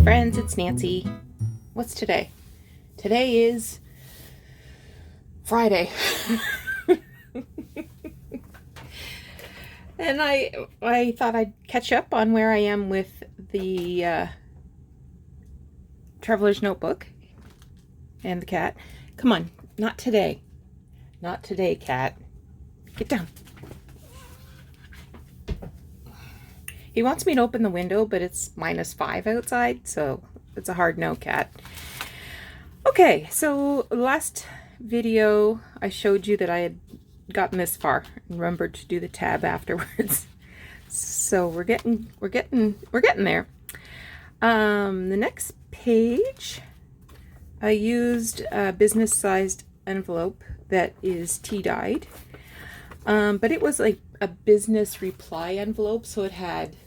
friends, it's Nancy. What's today? Today is Friday. And I thought I'd catch up on where I am with the Traveler's Notebook and the cat. Come on, not today. Not today, cat. Get down. He wants me to open the window, but it's -5 outside, so it's a hard no, cat. Okay, so last video I showed you that I had gotten this far and remembered to do the tab afterwards. So we're getting there. The next page, I used a business-sized envelope that is tea-dyed, but it was like a business reply envelope, so it had,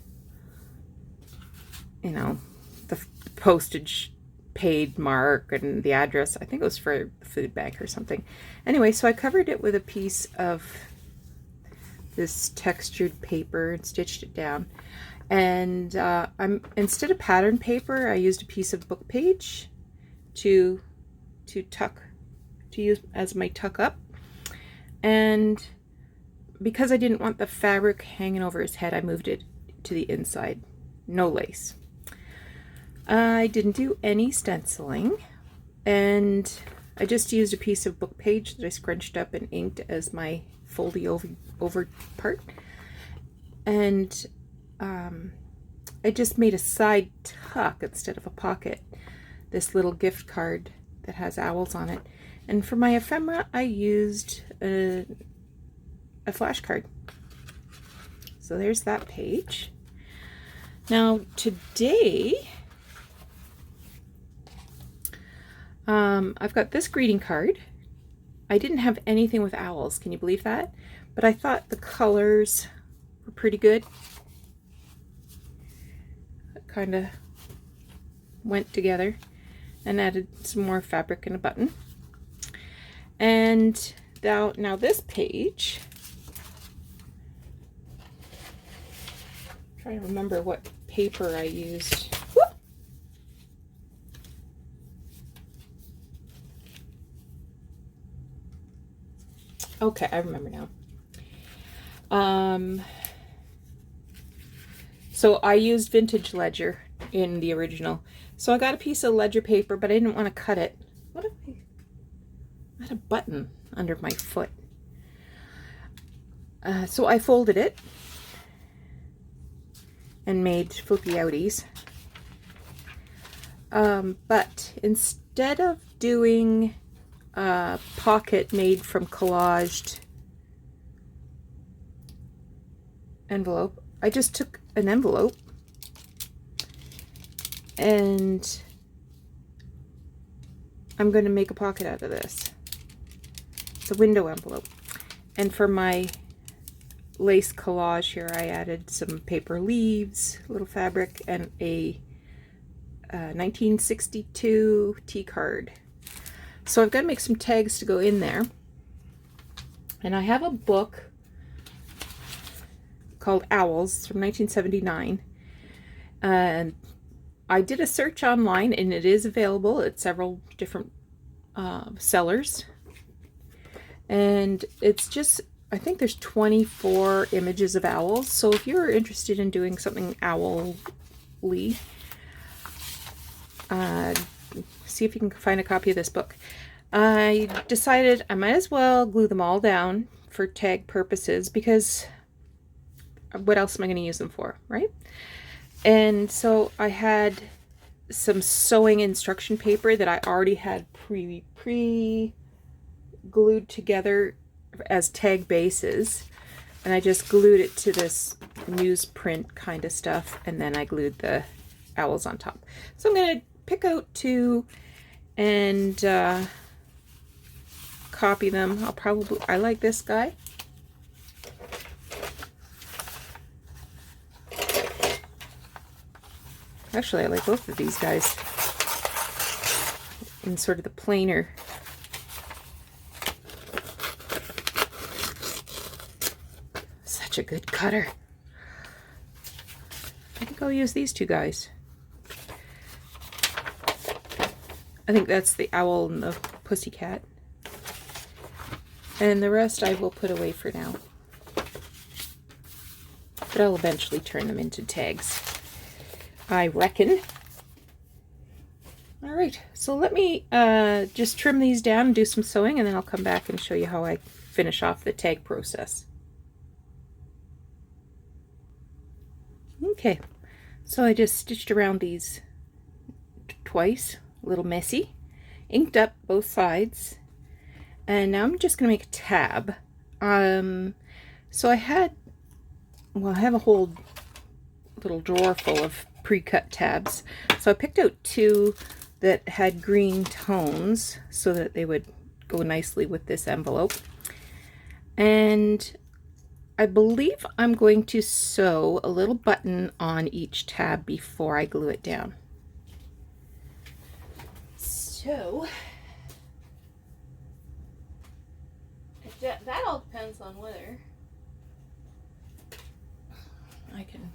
you know, the postage paid mark and the address. I think it was for the food bank or something. Anyway, so I covered it with a piece of this textured paper and stitched it down. And instead of pattern paper, I used a piece of book page to use as my tuck up. And because I didn't want the fabric hanging over his head, I moved it to the inside. No lace. I didn't do any stenciling, and I just used a piece of book page that I scrunched up and inked as my foldy over part. And I just made a side tuck instead of a pocket, this little gift card that has owls on it. And for my ephemera, I used a flashcard. So there's that page. Now today, I've got this greeting card. I didn't have anything with owls, can you believe that? But I thought the colors were pretty good. It kind of went together, and added some more fabric and a button. And now this page, I'm trying to remember what paper I used. Okay, I remember now. So I used vintage ledger in the original. So I got a piece of ledger paper, but I didn't want to cut it. What if I had a button under my foot? So I folded it and made flippy outies. But instead of doing a pocket made from collaged envelope, I just took an envelope and I'm going to make a pocket out of this. It's a window envelope. And for my lace collage here, I added some paper leaves, a little fabric, and a 1962 tea card. So I've got to make some tags to go in there. And I have a book called Owls from 1979. And I did a search online, and it is available at several different sellers. And it's just, I think there's 24 images of owls. So if you're interested in doing something owl-y, see if you can find a copy of this book. I decided I might as well glue them all down for tag purposes, because what else am I going to use them for, right? And so I had some sewing instruction paper that I already had pre-glued together as tag bases, and I just glued it to this newsprint kind of stuff, and then I glued the owls on top. So I'm going to pick out two and copy them. I like this guy. Actually, I like both of these guys in sort of the plainer. Such a good cutter. I think I'll use these two guys. I think that's the owl and the pussycat. And the rest I will put away for now. But I'll eventually turn them into tags, I reckon. All right, so let me just trim these down and do some sewing, and then I'll come back and show you how I finish off the tag process. Okay, so I just stitched around these twice, a little messy, inked up both sides, and now I'm just going to make a tab. So I have a whole little drawer full of pre-cut tabs. So I picked out two that had green tones so that they would go nicely with this envelope. And I believe I'm going to sew a little button on each tab before I glue it down. So that all depends on whether I can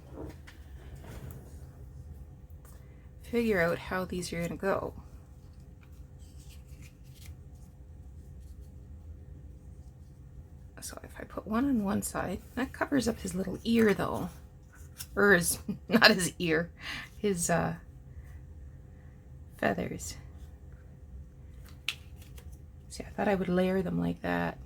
figure out how these are going to go. So if I put one on one side, that covers up his little ear though. Or his, not his ear, his feathers. See, I thought I would layer them like that.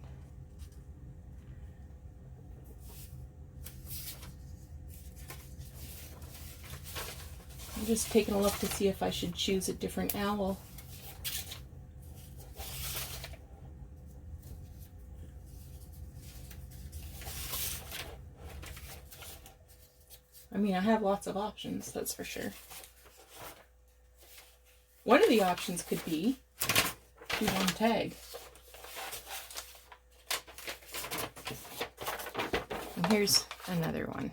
I'm just taking a look to see if I should choose a different owl. I mean, I have lots of options, that's for sure. One of the options could be do one tag. And here's another one.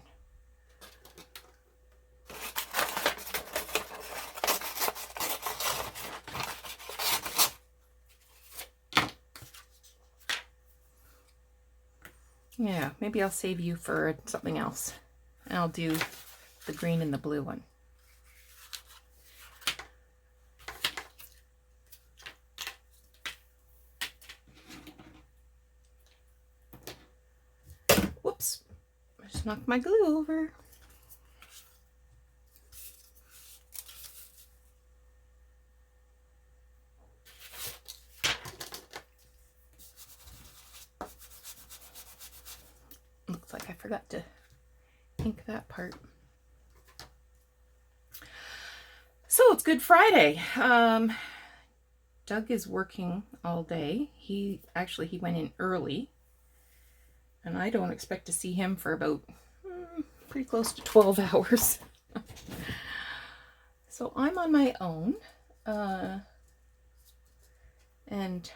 Yeah, maybe I'll save you for something else. And I'll do the green and the blue one. Whoops, I just knocked my glue over. Looks like I forgot to ink that part. So it's Good Friday. Doug is working all day. He went in early, and I don't expect to see him for about pretty close to 12 hours. So I'm on my own, and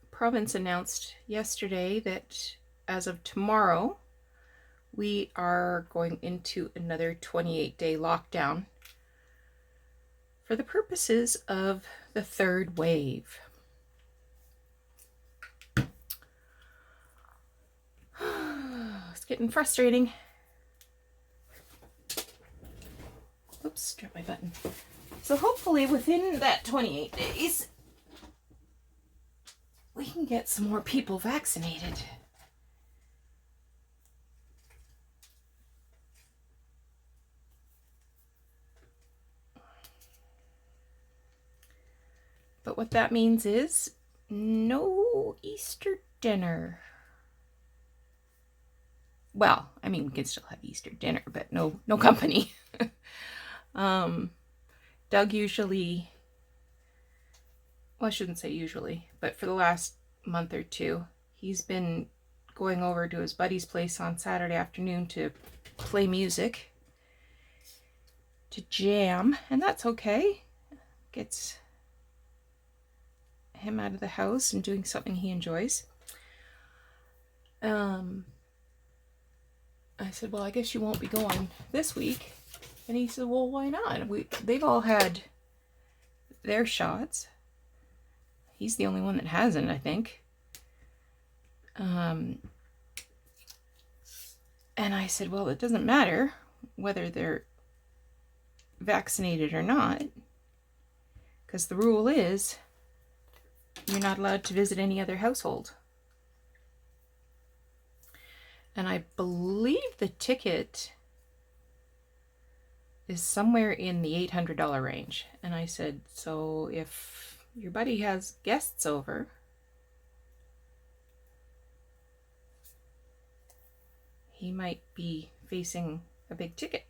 Province announced yesterday that as of tomorrow we are going into another 28-day lockdown for the purposes of the third wave. It's getting frustrating. Oops, dropped my button. So hopefully within that 28 days, we can get some more people vaccinated. But what that means is no Easter dinner. Well, I mean, we can still have Easter dinner, but no company. Doug usually, well, I shouldn't say usually, but for the last month or two, he's been going over to his buddy's place on Saturday afternoon to play music, to jam, and that's okay. Gets him out of the house and doing something he enjoys. I said, well, I guess you won't be going this week. And he said, well, why not? They've all had their shots. He's the only one that hasn't, I think. And I said, well, it doesn't matter whether they're vaccinated or not. because the rule is you're not allowed to visit any other household. And I believe the ticket is somewhere in the $800 range. And I said, so if your buddy has guests over, he might be facing a big ticket.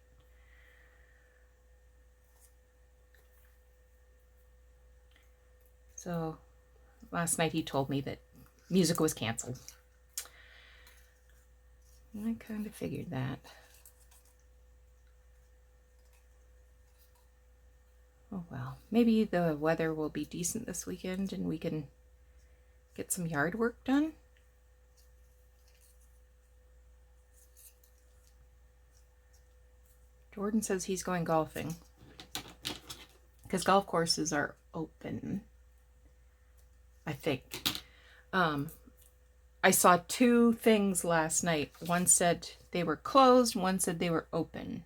So last night he told me that music was canceled. And I kind of figured that. Oh well, maybe the weather will be decent this weekend and we can get some yard work done. Jordan says he's going golfing because golf courses are open, I think. I saw two things last night. One said they were closed, one said they were open.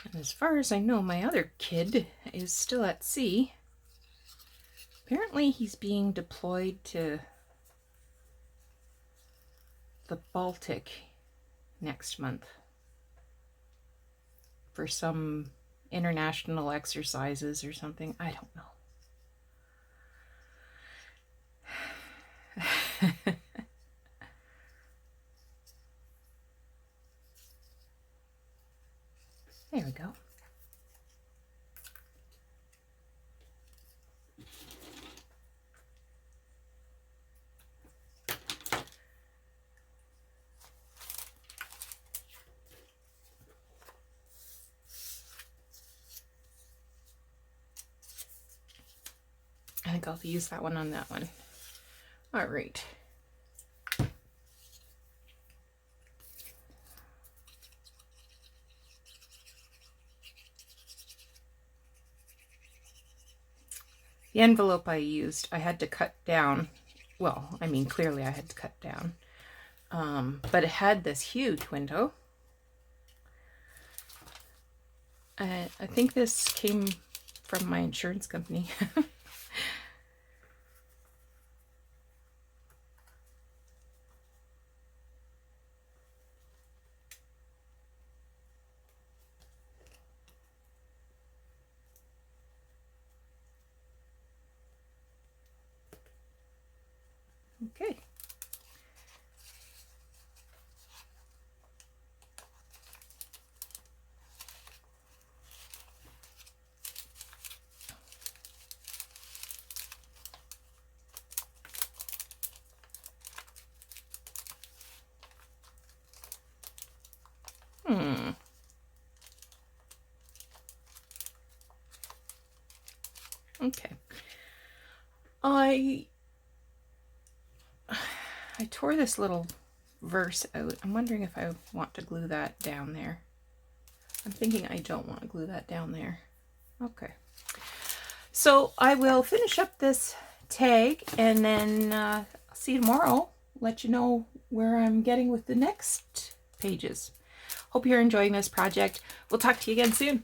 And as far as I know, my other kid is still at sea. Apparently he's being deployed to the Baltic next month for some international exercises or something. I don't know. There we go. I think I'll use that one on that one. All right. The envelope I used, I had to cut down. Well, I mean, clearly I had to cut down. But it had this huge window. I think this came from my insurance company. Okay. Okay. I tore this little verse out. I'm wondering if I want to glue that down there. I'm thinking I don't want to glue that down there. Okay. So I will finish up this tag and then I'll see you tomorrow. Let you know where I'm getting with the next pages. Hope you're enjoying this project. We'll talk to you again soon.